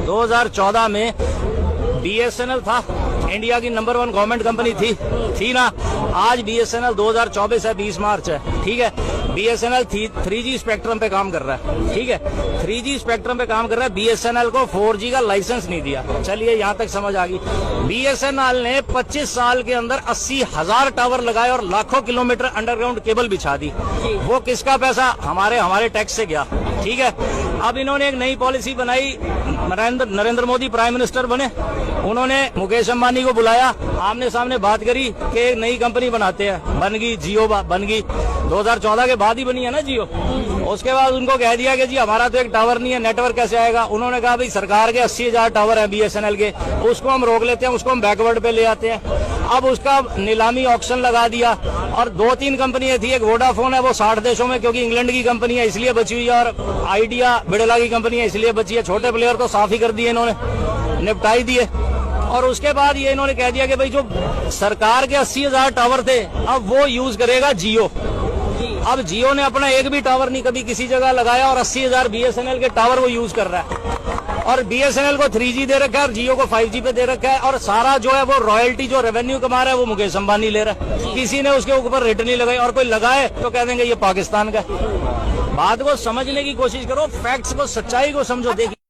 2014 में BSNL था, India की नंबर 1 गवर्नमेंट कंपनी थी ना। आज BSNL 2024 है, 20 मार्च है, ठीक है। BSNL 3G स्पेक्ट्रम पे काम कर रहा है, ठीक है। 3G स्पेक्ट्रम पे काम कर रहा है। BSNL को 4G का लाइसेंस नहीं दिया। चलिए यहाँ तक समझ आ गई। BSNL ने 25 साल के अंदर 80,000 टावर लगाए और लाखों किलोमीटर अंडरग्राउंड केबल बिछा दी। वो किसका पैसा? हमारे टैक्स से गया, ठीक है। अब इन्होंने एक नई पॉलिसी बनाई, नरेंद्र मोदी प्राइम मिनिस्टर बने, उन्होंने मुकेश अंबानी को बुलाया, आमने सामने बात करी कि एक नई कंपनी बनाते हैं। बन गई जियो, बन गई 2014 के बाद ही बनी है ना जियो। उसके बाद उनको कह दिया कि जी हमारा तो एक टावर नहीं है, नेटवर्क कैसे आएगा। उन्होंने कहा भाई सरकार के 80,000 टावर है BSNL के, उसको हम रोक लेते हैं, उसको हम बैकवर्ड पे ले आते हैं। अब उसका नीलामी ऑक्शन लगा दिया और 2-3 कंपनियां थी। एक वोडाफोन है, वो 60 देशों में, क्योंकि इंग्लैंड की कंपनी है इसलिए बची हुई है, और आइडिया बिड़ला की कंपनी है इसलिए बची है। छोटे प्लेयर तो साफ ही कर दिए इन्होंने, निपटाई दिए। और उसके बाद ये इन्होंने कह दिया कि भाई जो सरकार के 80,000 टावर थे अब वो यूज करेगा जियो। अब जियो ने अपना एक भी टावर नहीं कभी किसी जगह लगाया और 80,000 BSNL के टावर वो यूज कर रहा है। और BSNL को 3G दे रखा है और जियो को 5G पे दे रखा है। और सारा जो है वो रॉयल्टी, जो रेवेन्यू कमा रहा है वो मुकेश अंबानी ले रहा है। किसी ने उसके ऊपर रेट नहीं लगाई, और कोई लगाए तो कह देंगे ये पाकिस्तान का। बात को समझने की कोशिश करो, फैक्ट्स को, सच्चाई को समझो। देखिए